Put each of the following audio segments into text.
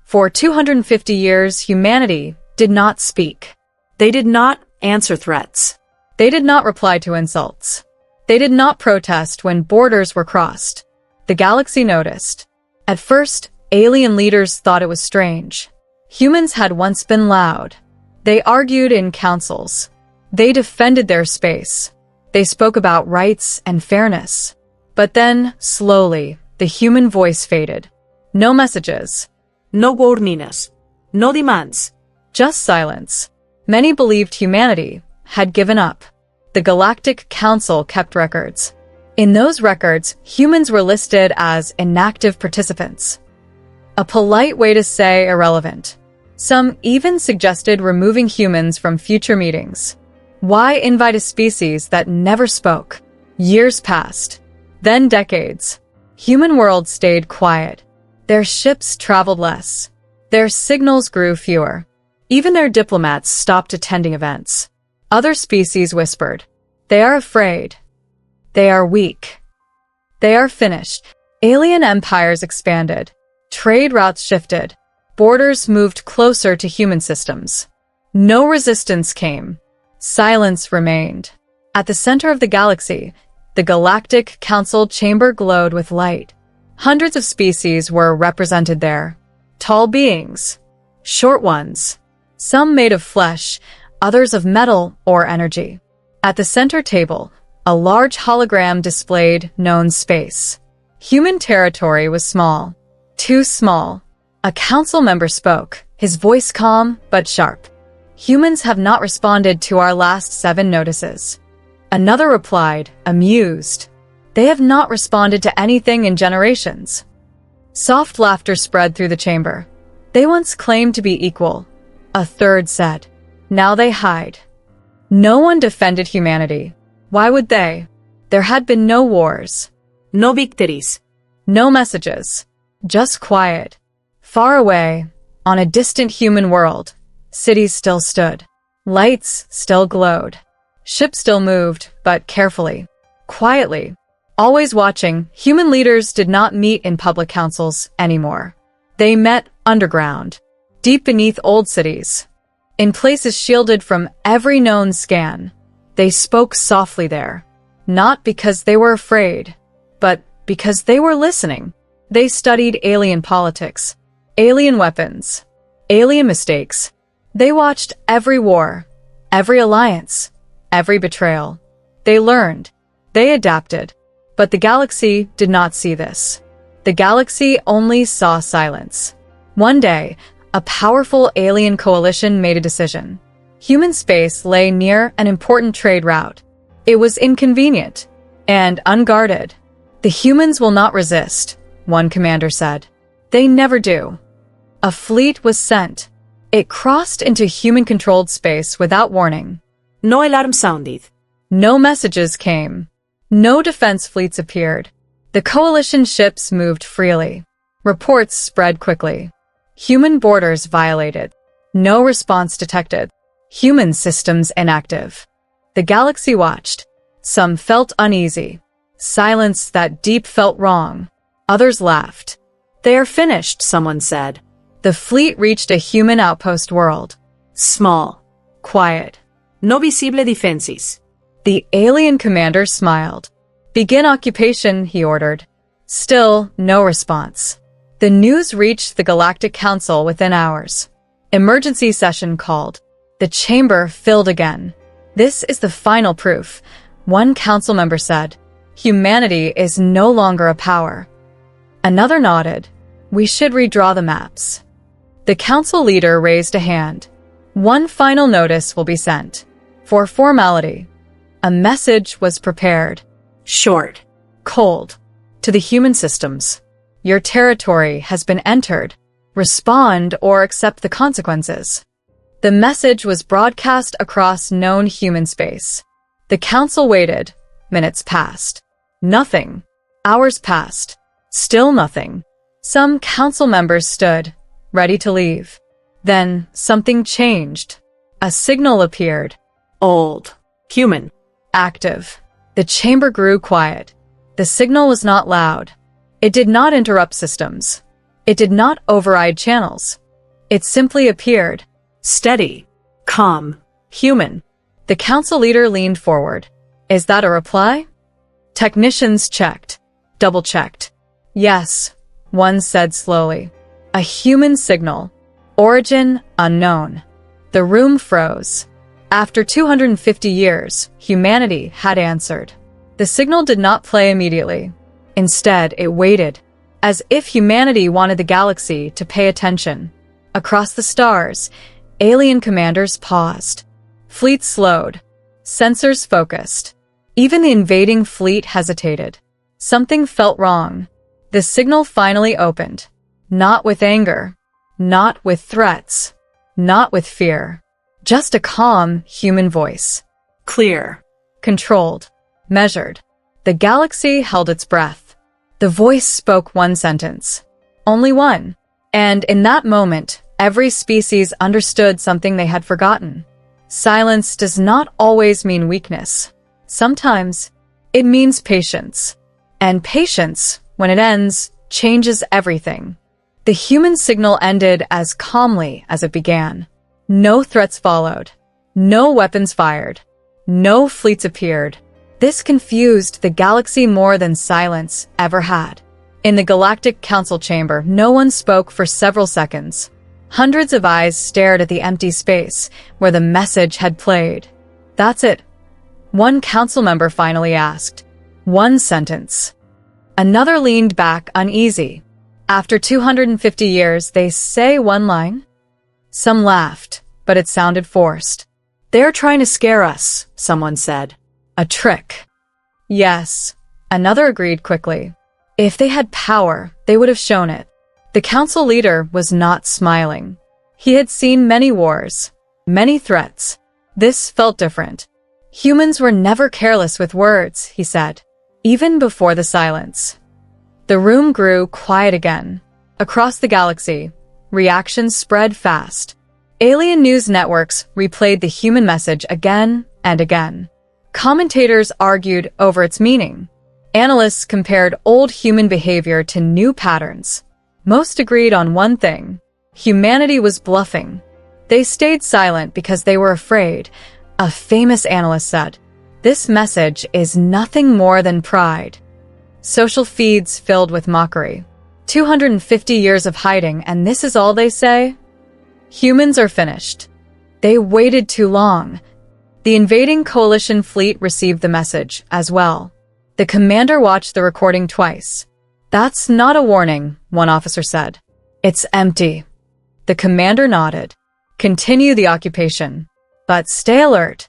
For 250 years, humanity did not speak. They did not answer threats. They did not reply to insults. They did not protest when borders were crossed. The galaxy noticed. At first, alien leaders thought it was strange. Humans had once been loud. They argued in councils. They defended their space. They spoke about rights and fairness. But then, slowly, the human voice faded. No messages. No warnings. No demands. Just silence. Many believed humanity had given up. The Galactic Council kept records. In those records, humans were listed as inactive participants. A polite way to say irrelevant. Some even suggested removing humans from future meetings. Why invite a species that never spoke? Years passed. Then decades. Human worlds stayed quiet. Their ships traveled less. Their signals grew fewer. Even their diplomats stopped attending events. Other species whispered. They are afraid. They are weak. They are finished. Alien empires expanded. Trade routes shifted. Borders moved closer to human systems. No resistance came. Silence remained. At the center of the galaxy, the Galactic Council chamber glowed with light. Hundreds of species were represented there. Tall beings. Short ones. Some made of flesh, others of metal or energy. At the center table, a large hologram displayed known space. Human territory was small. Too small. A council member spoke, his voice calm but sharp. Humans have not responded to our last 7 notices. Another replied, amused. They have not responded to anything in generations. Soft laughter spread through the chamber. They once claimed to be equal. A third said. Now they hide. No one defended humanity. Why would they? There had been no wars. No victories. No messages. Just quiet. Far away, on a distant human world, cities still stood. Lights still glowed. Ships still moved, but carefully. Quietly. Always watching, human leaders did not meet in public councils anymore. They met underground. Deep beneath old cities. In places shielded from every known scan. They spoke softly there. Not because they were afraid, but because they were listening. They studied alien politics, alien weapons, alien mistakes. They watched every war, every alliance, every betrayal. They learned. They adapted. But the galaxy did not see this. The galaxy only saw silence. One day, a powerful alien coalition made a decision. Human space lay near an important trade route. It was inconvenient and unguarded. The humans will not resist, one commander said. They never do. A fleet was sent. It crossed into human-controlled space without warning. No alarm sounded. No messages came. No defense fleets appeared. The coalition ships moved freely. Reports spread quickly. Human borders violated. No response detected. Human systems inactive. The galaxy watched. Some felt uneasy. Silence that deep felt wrong. Others laughed. They are finished, someone said. The fleet reached a human outpost world. Small. Quiet. No visible defenses. The alien commander smiled. Begin occupation, he ordered. Still, no response. The news reached the Galactic Council within hours. Emergency session called. The chamber filled again. This is the final proof, one council member said. Humanity is no longer a power. Another nodded. We should redraw the maps. The council leader raised a hand. One final notice will be sent. For formality. A message was prepared. Short. Cold. To the human systems. Your territory has been entered. Respond or accept the consequences. The message was broadcast across known human space. The council waited. Minutes passed. Nothing. Hours passed. Still nothing. Some council members stood, ready to leave. Then something changed. A signal appeared. Old. Human. Active. The chamber grew quiet. The signal was not loud. It did not interrupt systems. It did not override channels. It simply appeared. Steady. Calm. Human. The council leader leaned forward. Is that a reply? Technicians checked. Double-checked. Yes, one said slowly. A human signal. Origin unknown. The room froze. After 250 years, humanity had answered. The signal did not play immediately. Instead, it waited, as if humanity wanted the galaxy to pay attention. Across the stars, alien commanders paused. Fleets slowed. Sensors focused. Even the invading fleet hesitated. Something felt wrong. The signal finally opened. Not with anger. Not with threats. Not with fear. Just a calm, human voice. Clear. Controlled. Measured. The galaxy held its breath. The voice spoke one sentence. Only one. And in that moment, every species understood something they had forgotten. Silence does not always mean weakness. Sometimes, it means patience. And patience, when it ends, changes everything. The human signal ended as calmly as it began. No threats followed. No weapons fired. No fleets appeared. This confused the galaxy more than silence ever had. In the Galactic Council chamber, no one spoke for several seconds. Hundreds of eyes stared at the empty space where the message had played. That's it. One council member finally asked. One sentence. Another leaned back uneasy. After 250 years, they say one line? Some laughed, but it sounded forced. They're trying to scare us, someone said. A trick. Yes, another agreed quickly. If they had power, they would have shown it. The council leader was not smiling. He had seen many wars, many threats. This felt different. Humans were never careless with words, he said, even before the silence. The room grew quiet again. Across the galaxy, reactions spread fast. Alien news networks replayed the human message again and again. Commentators argued over its meaning. Analysts compared old human behavior to new patterns. Most agreed on one thing. Humanity was bluffing. They stayed silent because they were afraid. A famous analyst said, "This message is nothing more than pride." Social feeds filled with mockery. 250 years of hiding, and this is all they say? Humans are finished. They waited too long. The invading coalition fleet received the message as well. The commander watched the recording twice. That's not a warning, one officer said. It's empty. The commander nodded. Continue the occupation, but stay alert.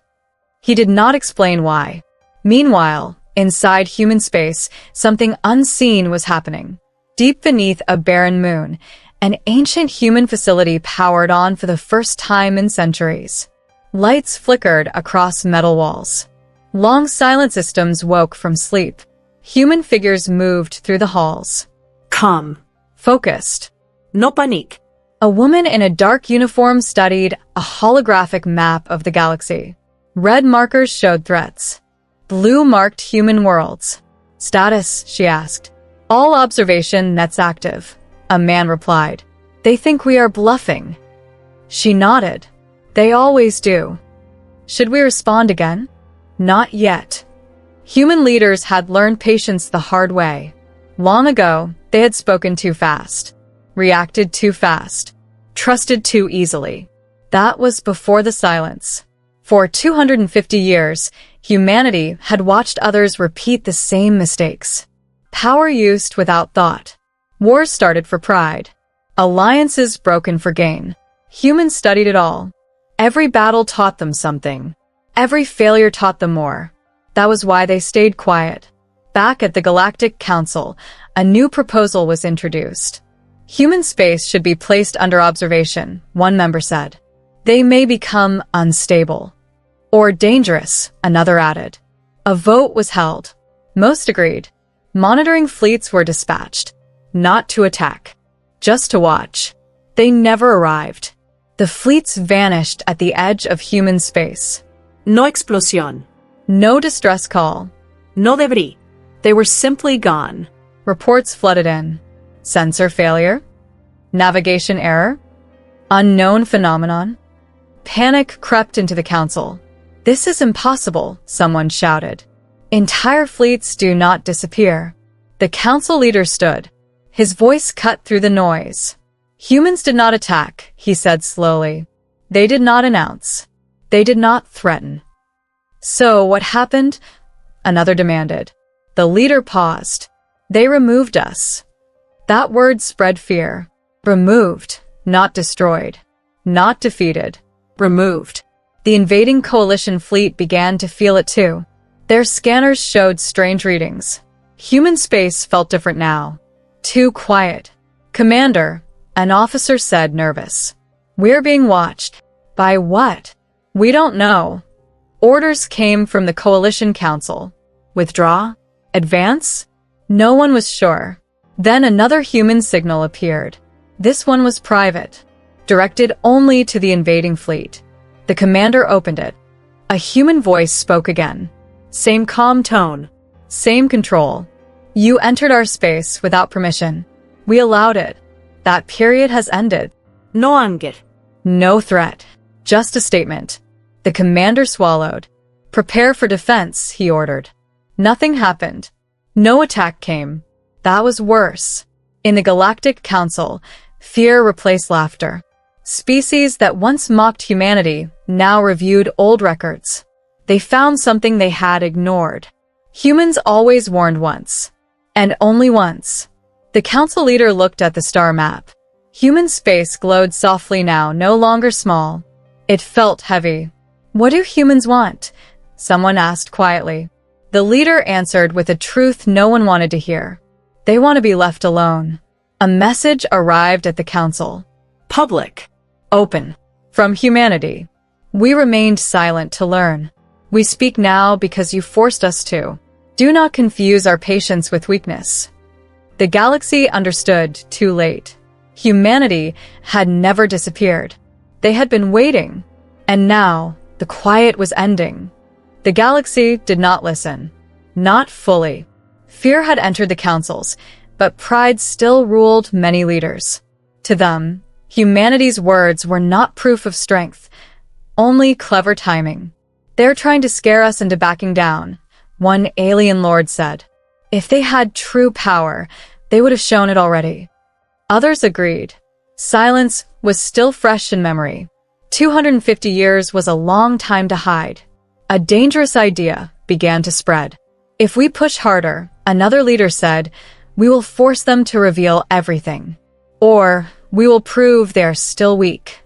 He did not explain why. Meanwhile, inside human space, something unseen was happening. Deep beneath a barren moon, an ancient human facility powered on for the first time in centuries. Lights flickered across metal walls. Long silent systems woke from sleep. Human figures moved through the halls. Calm. Focused. No panique. A woman in a dark uniform studied a holographic map of the galaxy. Red markers showed threats. Blue marked human worlds. Status, she asked. All observation nets active. A man replied. They think we are bluffing. She nodded. They always do. Should we respond again? Not yet. Human leaders had learned patience the hard way. Long ago, they had spoken too fast, reacted too fast, trusted too easily. That was before the silence. For 250 years, humanity had watched others repeat the same mistakes. Power used without thought. Wars started for pride. Alliances broken for gain. Humans studied it all. Every battle taught them something. Every failure taught them more. That was why they stayed quiet. Back at the Galactic Council, a new proposal was introduced. Human space should be placed under observation, one member said. They may become unstable. Or dangerous, another added. A vote was held. Most agreed. Monitoring fleets were dispatched. Not to attack. Just to watch. They never arrived. The fleets vanished at the edge of human space. No explosión. No distress call. No debris. They were simply gone. Reports flooded in. Sensor failure? Navigation error? Unknown phenomenon? Panic crept into the council. "This is impossible," someone shouted. "Entire fleets do not disappear." The council leader stood. His voice cut through the noise. "Humans did not attack," he said slowly. "They did not announce. They did not threaten." "So what happened?" another demanded. The leader paused. "They removed us." That word spread fear. Removed, not destroyed. Not defeated. Removed. The invading coalition fleet began to feel it too. Their scanners showed strange readings. Human space felt different now. Too quiet. "Commander," an officer said, nervous. "We're being watched." "By what?" "We don't know." Orders came from the Coalition Council. Withdraw? Advance? No one was sure. Then another human signal appeared. This one was private, directed only to the invading fleet. The commander opened it. A human voice spoke again. Same calm tone. Same control. "You entered our space without permission. We allowed it. That period has ended." No anger. No threat. Just a statement. The commander swallowed. "Prepare for defense," he ordered. Nothing happened. No attack came. That was worse. In the Galactic Council, fear replaced laughter. Species that once mocked humanity now reviewed old records. They found something they had ignored. Humans always warned once. And only once. The council leader looked at the star map. Human space glowed softly now, no longer small. It felt heavy. "What do humans want?" someone asked quietly. The leader answered with a truth no one wanted to hear. They want to be left alone. A message arrived at the council. Public. Open. From humanity. "We remained silent to learn. We speak now because you forced us to. Do not confuse our patience with weakness." The galaxy understood too late. Humanity had never disappeared. They had been waiting. And now, the quiet was ending. The galaxy did not listen. Not fully. Fear had entered the councils, but pride still ruled many leaders. To them, humanity's words were not proof of strength, only clever timing. "They're trying to scare us into backing down," one alien lord said. "If they had true power, they would have shown it already." Others agreed. Silence was still fresh in memory. 250 years was a long time to hide. A dangerous idea began to spread. "If we push harder," another leader said, "we will force them to reveal everything. Or we will prove they are still weak."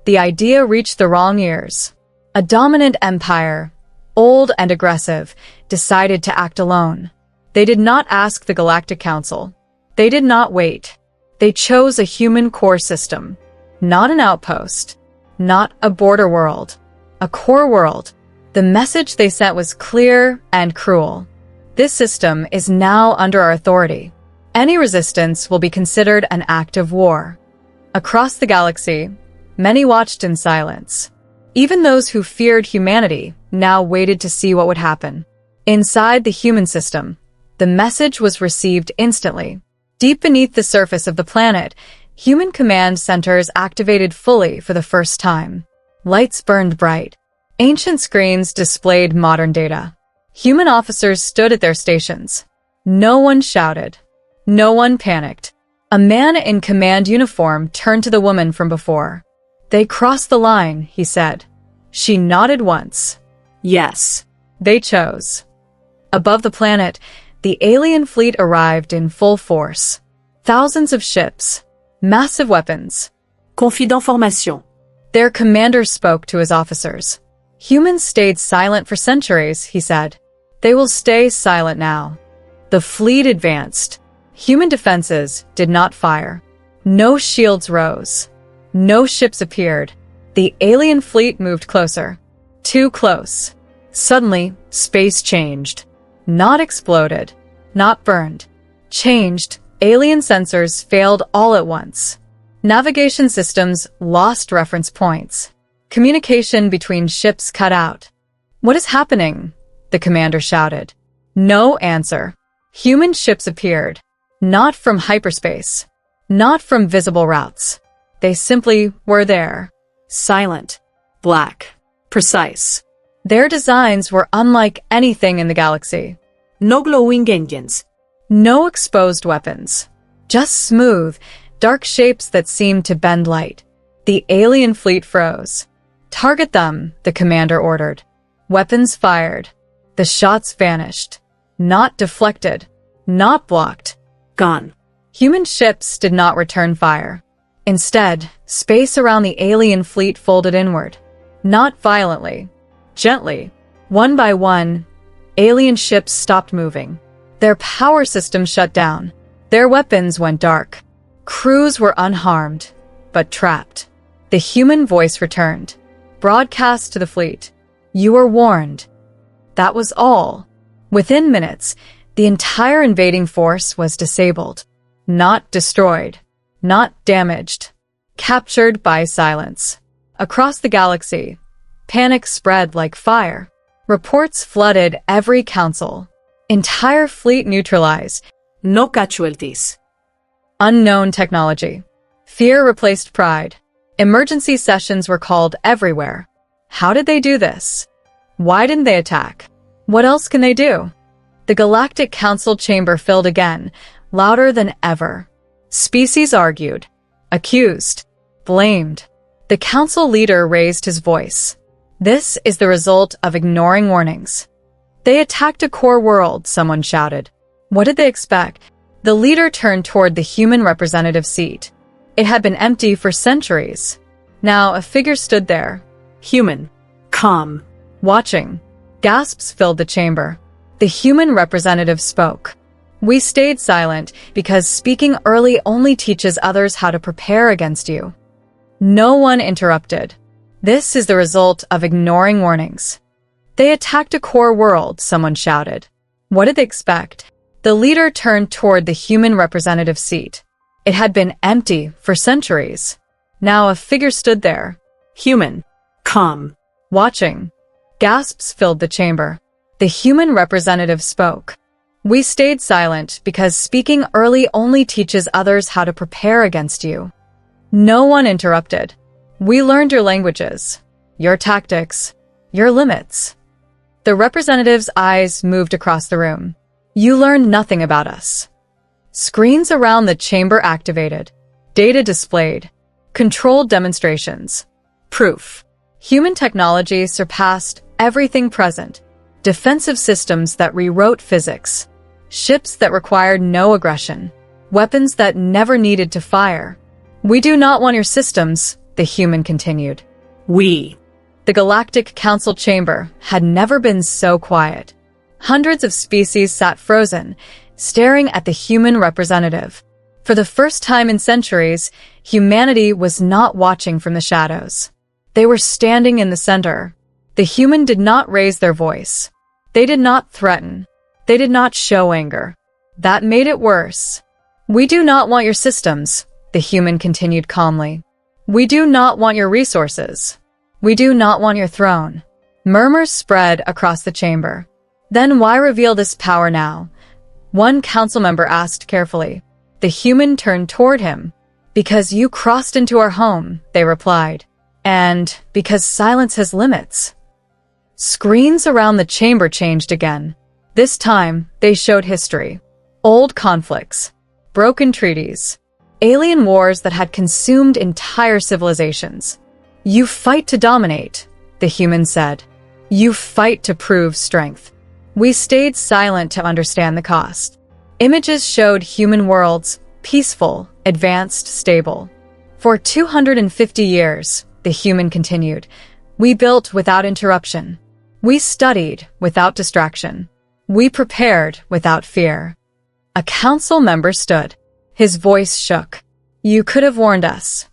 The idea reached the wrong ears. A dominant empire, old and aggressive, decided to act alone. They did not ask the Galactic Council. They did not wait. They chose a human core system. Not an outpost. Not a border world. A core world. The message they sent was clear and cruel. "This system is now under our authority. Any resistance will be considered an act of war." Across the galaxy, many watched in silence. Even those who feared humanity now waited to see what would happen. Inside the human system, the message was received instantly. Deep beneath the surface of the planet, human command centers activated fully for the first time. Lights burned bright. Ancient screens displayed modern data. Human officers stood at their stations. No one shouted. No one panicked. A man in command uniform turned to the woman from before. "They crossed the line," he said. She nodded once. Yes. They chose. Above the planet, the alien fleet arrived in full force. Thousands of ships. Massive weapons. Confident formation. Their commander spoke to his officers. "Humans stayed silent for centuries," he said. "They will stay silent now." The fleet advanced. Human defenses did not fire. No shields rose. No ships appeared. The alien fleet moved closer. Too close. Suddenly, space changed. Not exploded. Not burned. Changed. Alien sensors failed all at once. Navigation systems lost reference points. Communication between ships cut out. "What is happening?" the commander shouted. No answer. Human ships appeared. Not from hyperspace. not from visible routes. They simply were there. Silent. Black. Precise. Their designs were unlike anything in the galaxy. No glowing engines. No exposed weapons. Just smooth, dark shapes that seemed to bend light. The alien fleet froze. Target them, the commander ordered. Weapons fired. The shots vanished. Not deflected. Not blocked. Gone. Human ships did not return fire. Instead, space around the alien fleet folded inward. Not violently. Gently. One by one, alien ships stopped moving. Their power systems shut down. Their weapons went dark. Crews were unharmed, but trapped. The human voice returned. Broadcast to the fleet. You were warned. That was all. Within minutes, the entire invading force was disabled. Not destroyed. Not damaged. Captured by silence. Across the galaxy, panic spread like fire. Reports flooded every council. Entire fleet neutralized. No casualties. Unknown technology. Fear replaced pride. Emergency sessions were called everywhere. How did they do this? Why didn't they attack? What else can they do? The Galactic Council chamber filled again, louder than ever. Species argued, accused, blamed. The council leader raised his voice. This is the result of ignoring warnings. They attacked a core world, someone shouted. What did they expect? The leader turned toward the human representative seat. It had been empty for centuries. Now a figure stood there. Human. Calm. Watching. Gasps filled the chamber. The human representative spoke. We stayed silent because speaking early only teaches others how to prepare against you. No one interrupted. This is the result of ignoring warnings. They attacked a core world, someone shouted. What did they expect? The leader turned toward the human representative seat. It had been empty for centuries. Now a figure stood there. Human. Calm. Watching. Gasps filled the chamber. The human representative spoke. We stayed silent because speaking early only teaches others how to prepare against you. No one interrupted. We learned your languages, your tactics, your limits. The representative's eyes moved across the room. You learned nothing about us. Screens around the chamber activated. Data displayed. Controlled demonstrations. Proof. Human technology surpassed everything present. Defensive systems that rewrote physics. Ships that required no aggression. Weapons that never needed to fire. We do not want your systems, the human continued. We. The Galactic Council chamber had never been so quiet. Hundreds of species sat frozen, staring at the human representative. For the first time in centuries, humanity was not watching from the shadows. They were standing in the center. The human did not raise their voice. They did not threaten. They did not show anger. That made it worse. We do not want your systems, the human continued calmly. We do not want your resources. We do not want your throne. Murmurs spread across the chamber. Then why reveal this power now? One council member asked carefully. The human turned toward him. Because you crossed into our home, they replied. And because silence has limits. Screens around the chamber changed again. This time, they showed history. Old conflicts. Broken treaties. Alien wars that had consumed entire civilizations. You fight to dominate, the human said. You fight to prove strength. We stayed silent to understand the cost. Images showed human worlds, peaceful, advanced, stable. For 250 years, the human continued, we built without interruption. We studied without distraction. We prepared without fear. A council member stood. His voice shook. You could have warned us.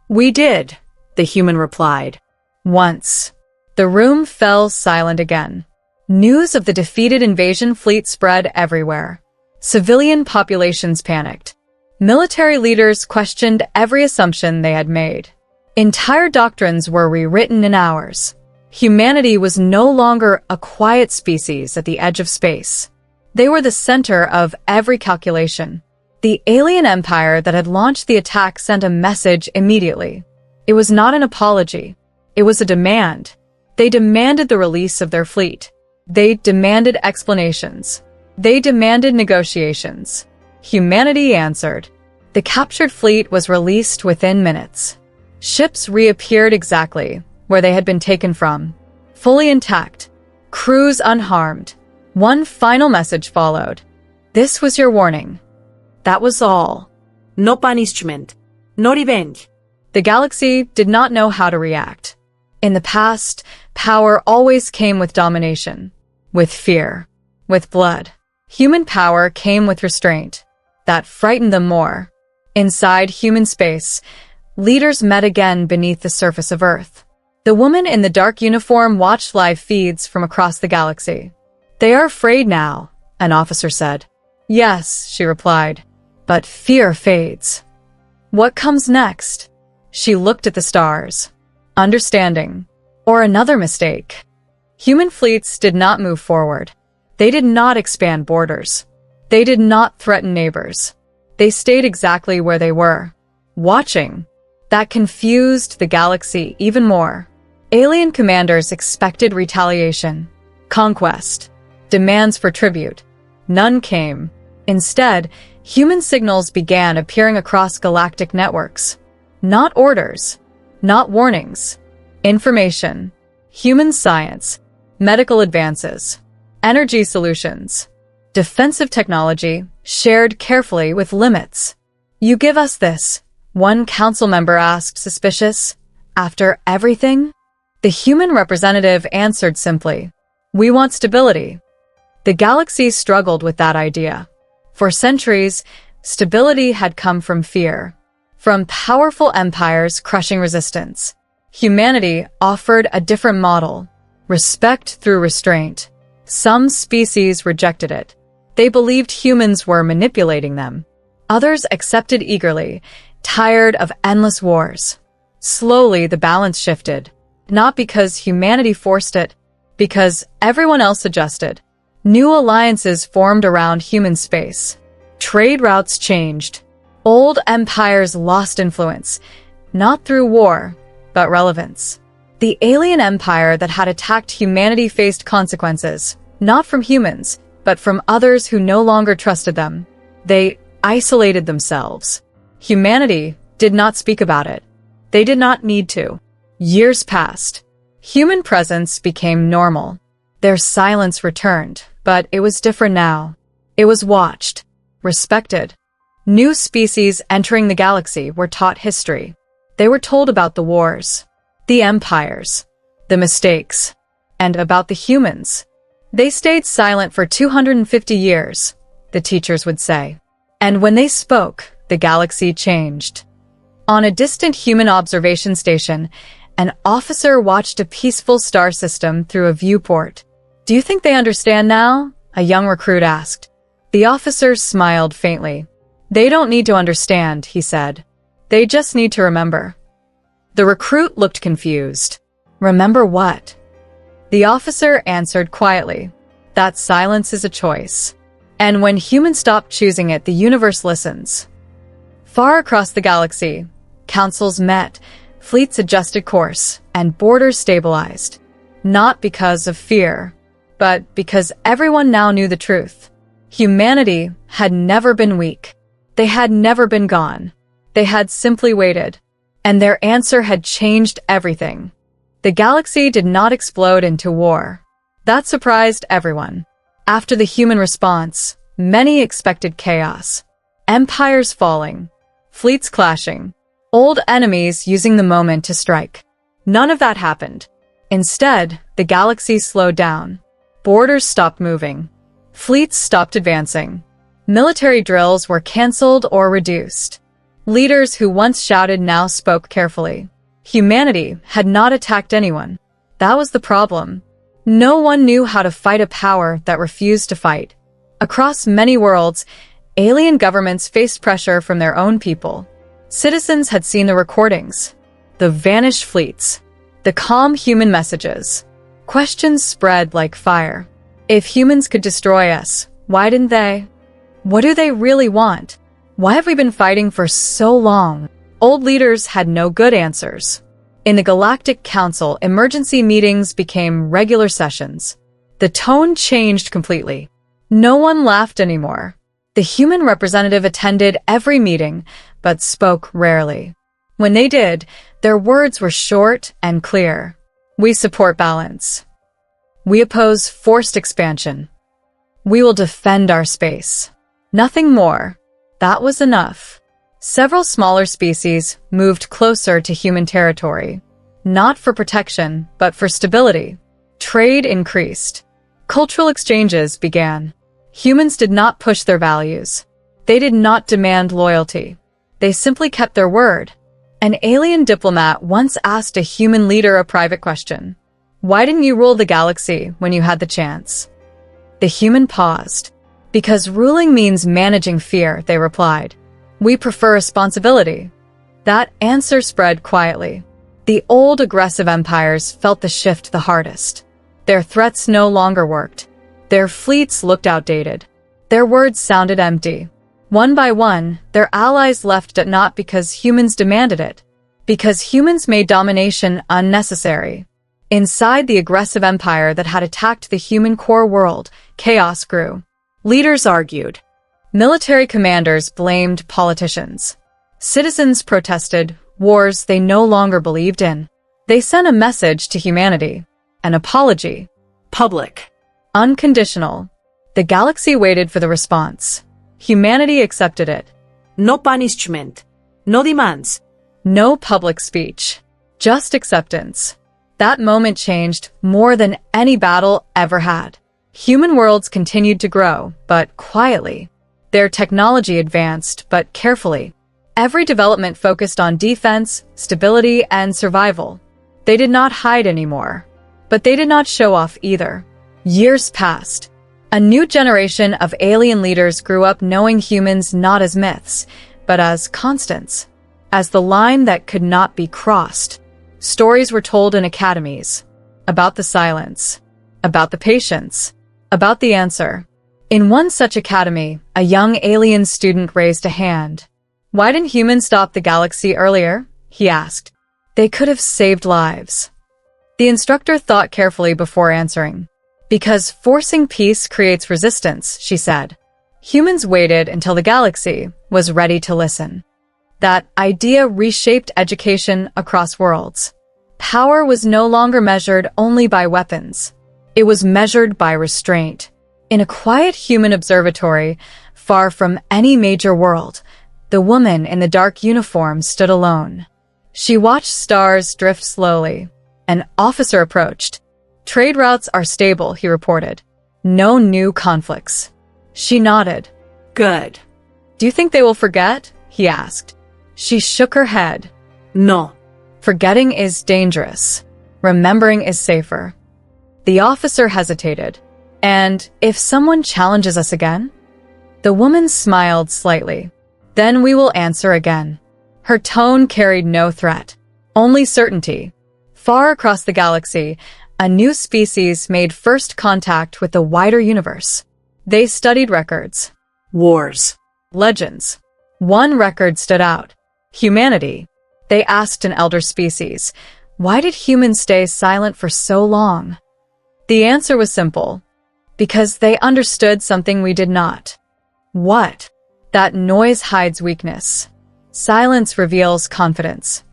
We did, the human replied. Once. The room fell silent again. News of the defeated invasion fleet spread everywhere. Civilian populations panicked. Military leaders questioned every assumption they had made. Entire doctrines were rewritten in hours. Humanity was no longer a quiet species at the edge of space. They were the center of every calculation. The alien empire that had launched the attack sent a message immediately. It was not an apology. It was a demand. They demanded the release of their fleet. They demanded explanations. They demanded negotiations. Humanity answered. The captured fleet was released within minutes. Ships reappeared exactly where they had been taken from, fully intact, crews unharmed. One final message followed. This was your warning. That was all. No punishment. No revenge. The galaxy did not know how to react. In the past, power always came with domination, with fear, with blood. Human power came with restraint. That frightened them more. Inside human space, leaders met again beneath the surface of Earth. The woman in the dark uniform watched live feeds from across the galaxy. They are afraid now, an officer said. Yes, she replied, but fear fades. What comes next? She looked at the stars. Understanding, or another mistake. Human fleets did not move forward. They did not expand borders. They did not threaten neighbors. They stayed exactly where they were, watching. That confused the galaxy even more. Alien commanders expected retaliation, conquest, demands for tribute. None came. Instead, human signals began appearing across galactic networks. Not orders, not warnings. Information, human science, medical advances, energy solutions, defensive technology, shared carefully with limits. You give us this, one council member asked, suspicious. After everything? The human representative answered simply, we want stability. The galaxy struggled with that idea. For centuries, stability had come from fear, from powerful empires crushing resistance. Humanity offered a different model, respect through restraint. Some species rejected it. They believed humans were manipulating them. Others accepted eagerly, tired of endless wars. Slowly, the balance shifted, not because humanity forced it, because everyone else adjusted. New alliances formed around human space. Trade routes changed. Old empires lost influence, not through war, but relevance. The alien empire that had attacked humanity faced consequences, not from humans, but from others who no longer trusted them. They isolated themselves. Humanity did not speak about it. They did not need to. Years passed. Human presence became normal. Their silence returned, but it was different now. It was watched, respected. New species entering the galaxy were taught history. They were told about the wars, the empires, the mistakes, and about the humans. They stayed silent for 250 years, the teachers would say. And when they spoke, the galaxy changed. On a distant human observation station, an officer watched a peaceful star system through a viewport. Do you think they understand now? A young recruit asked. The officer smiled faintly. They don't need to understand, he said. They just need to remember. The recruit looked confused. Remember what? The officer answered quietly. That silence is a choice. And when humans stop choosing it, the universe listens. Far across the galaxy, councils met, fleets adjusted course, and borders stabilized. Not because of fear, but because everyone now knew the truth. Humanity had never been weak. They had never been gone. They had simply waited. And their answer had changed everything. The galaxy did not explode into war. That surprised everyone. After the human response, many expected chaos. Empires falling, fleets clashing, old enemies using the moment to strike. None of that happened. Instead, the galaxy slowed down. Borders stopped moving. Fleets stopped advancing. Military drills were canceled or reduced. Leaders who once shouted now spoke carefully. Humanity had not attacked anyone. That was the problem. No one knew how to fight a power that refused to fight. Across many worlds, alien governments faced pressure from their own people. Citizens had seen the recordings, the vanished fleets, the calm human messages. Questions spread like fire. If humans could destroy us, why didn't they? What do they really want? Why have we been fighting for so long? Old leaders had no good answers. In the Galactic Council, emergency meetings became regular sessions. The tone changed completely. No one laughed anymore. The human representative attended every meeting, but spoke rarely. When they did, their words were short and clear. We support balance. We oppose forced expansion. We will defend our space. Nothing more. That was enough. Several smaller species moved closer to human territory, not for protection, but for stability. Trade increased. Cultural exchanges began. Humans did not push their values. They did not demand loyalty. They simply kept their word. An alien diplomat once asked a human leader a private question. Why didn't you rule the galaxy when you had the chance? The human paused. Because ruling means managing fear, they replied. We prefer responsibility. That answer spread quietly. The old aggressive empires felt the shift the hardest. Their threats no longer worked. Their fleets looked outdated. Their words sounded empty. One by one, their allies left not because humans demanded it, because humans made domination unnecessary. Inside the aggressive empire that had attacked the human core world, chaos grew. Leaders argued. Military commanders blamed politicians. Citizens protested wars they no longer believed in. They sent a message to humanity, an apology. Public. Unconditional. The galaxy waited for the response. Humanity accepted it. No punishment. No demands. No public speech. Just acceptance. That moment changed more than any battle ever had. Human worlds continued to grow, but quietly. Their technology advanced, but carefully. Every development focused on defense, stability, and survival. They did not hide anymore. But they did not show off either. Years passed. A new generation of alien leaders grew up knowing humans not as myths, but as constants. As the line that could not be crossed. Stories were told in academies. About the silence. About the patience. About the answer. In one such academy, a young alien student raised a hand. Why didn't humans stop the galaxy earlier? He asked. They could have saved lives. The instructor thought carefully before answering. Because forcing peace creates resistance, she said. Humans waited until the galaxy was ready to listen. That idea reshaped education across worlds. Power was no longer measured only by weapons. It was measured by restraint. In a quiet human observatory, far from any major world, the woman in the dark uniform stood alone. She watched stars drift slowly. An officer approached. Trade routes are stable, he reported. No new conflicts. She nodded. Good. Do you think they will forget? He asked. She shook her head. No. Forgetting is dangerous. Remembering is safer. The officer hesitated. And if someone challenges us again? The woman smiled slightly. Then we will answer again. Her tone carried no threat, only certainty. Far across the galaxy, a new species made first contact with the wider universe. They studied records. Wars. Legends. One record stood out. Humanity. They asked an elder species, why did humans stay silent for so long? The answer was simple. Because they understood something we did not. What? That noise hides weakness. Silence reveals confidence.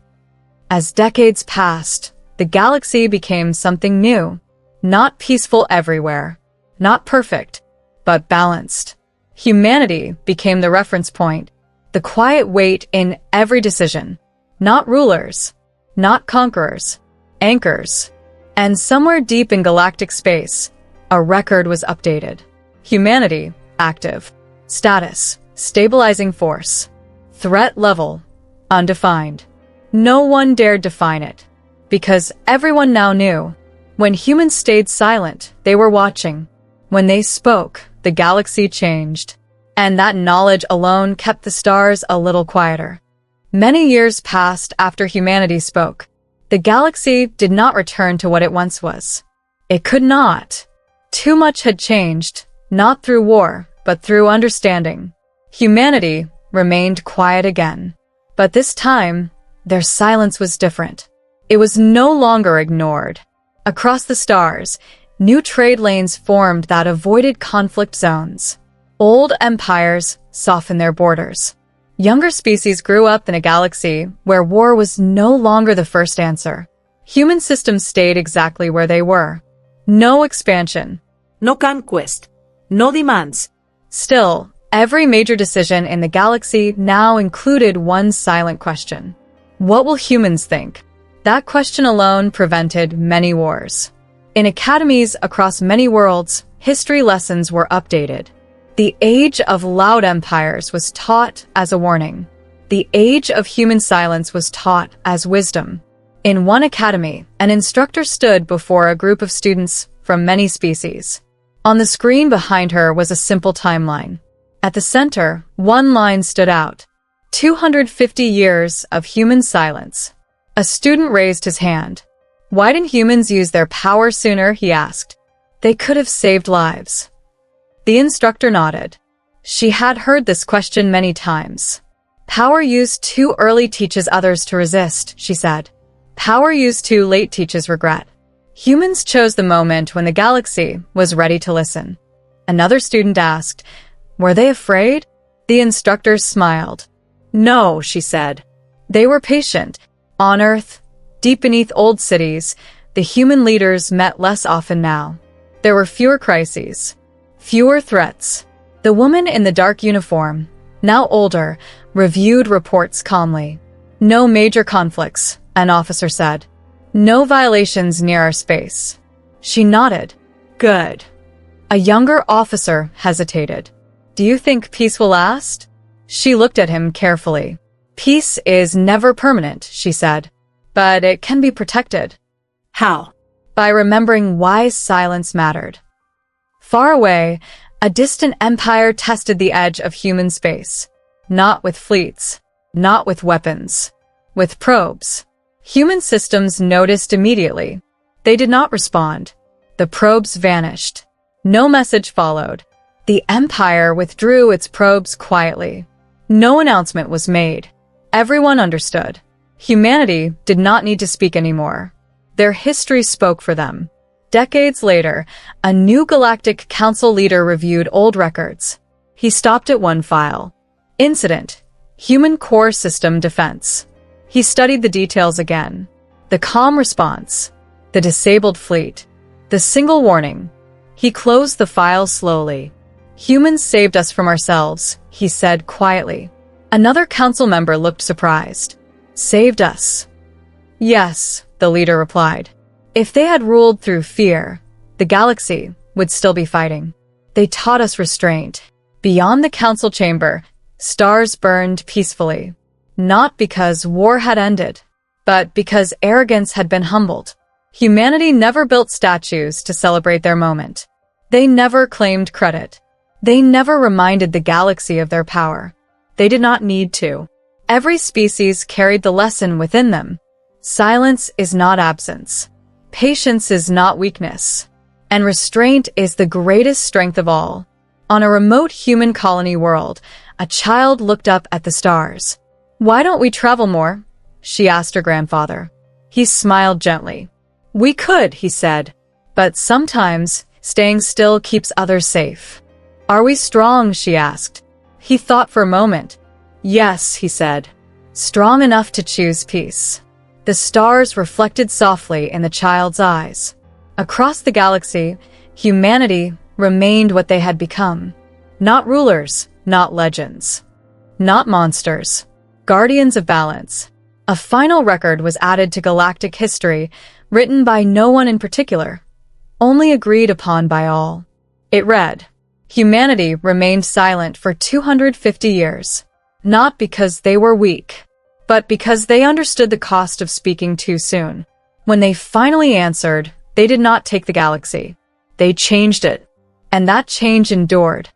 As decades passed, the galaxy became something new. Not peaceful everywhere. Not perfect, but balanced. Humanity became the reference point. The quiet weight in every decision. Not rulers. Not conquerors. Anchors. And somewhere deep in galactic space, a record was updated. Humanity, active. Status, stabilizing force. Threat level, undefined. No one dared define it. Because everyone now knew. When humans stayed silent, they were watching. When they spoke, the galaxy changed. And that knowledge alone kept the stars a little quieter. Many years passed after humanity spoke. The galaxy did not return to what it once was. It could not. Too much had changed, not through war, but through understanding. Humanity remained quiet again. But this time, their silence was different. It was no longer ignored. Across the stars, new trade lanes formed that avoided conflict zones. Old empires softened their borders. Younger species grew up in a galaxy where war was no longer the first answer. Human systems stayed exactly where they were. No expansion. No conquest. No demands. Still, every major decision in the galaxy now included one silent question. What will humans think? That question alone prevented many wars. In academies across many worlds, history lessons were updated. The age of loud empires was taught as a warning. The age of human silence was taught as wisdom. In one academy, an instructor stood before a group of students from many species. On the screen behind her was a simple timeline. At the center, one line stood out. 250 years of human silence. A student raised his hand. Why didn't humans use their power sooner, he asked. They could have saved lives. The instructor nodded. She had heard this question many times. Power used too early teaches others to resist, she said. Power used too late teaches regret. Humans chose the moment when the galaxy was ready to listen. Another student asked, were they afraid? The instructor smiled. No, she said. They were patient. On Earth, deep beneath old cities, the human leaders met less often now. There were fewer crises, fewer threats. The woman in the dark uniform, now older, reviewed reports calmly. No major conflicts, an officer said. No violations near our space. She nodded. Good. A younger officer hesitated. Do you think peace will last? She looked at him carefully. Peace is never permanent, she said. But it can be protected. How? By remembering why silence mattered. Far away, a distant empire tested the edge of human space. Not with fleets, not with weapons, with probes. Human systems noticed immediately. They did not respond. The probes vanished. No message followed. The empire withdrew its probes quietly. No announcement was made. Everyone understood. Humanity did not need to speak anymore. Their history spoke for them. Decades later, a new Galactic Council leader reviewed old records. He stopped at one file. Incident. Human core system defense. He studied the details again. The calm response. The disabled fleet. The single warning. He closed the file slowly. Humans saved us from ourselves, he said quietly. Another council member looked surprised. Saved us. Yes, the leader replied. If they had ruled through fear, the galaxy would still be fighting. They taught us restraint. Beyond the council chamber, stars burned peacefully. Not because war had ended, but because arrogance had been humbled. Humanity never built statues to celebrate their moment. They never claimed credit. They never reminded the galaxy of their power. They did not need to. Every species carried the lesson within them. Silence is not absence. Patience is not weakness. And restraint is the greatest strength of all. On a remote human colony world, a child looked up at the stars. Why don't we travel more? She asked her grandfather. He smiled gently. We could, he said. But sometimes, staying still keeps others safe. Are we strong? She asked. He thought for a moment. Yes, he said. Strong enough to choose peace. The stars reflected softly in the child's eyes. Across the galaxy, humanity remained what they had become. Not rulers, not legends. Not monsters. Guardians of balance. A final record was added to galactic history, written by no one in particular, only agreed upon by all. It read, humanity remained silent for 250 years, not because they were weak, but because they understood the cost of speaking too soon. When they finally answered, they did not take the galaxy. They changed it, and that change endured.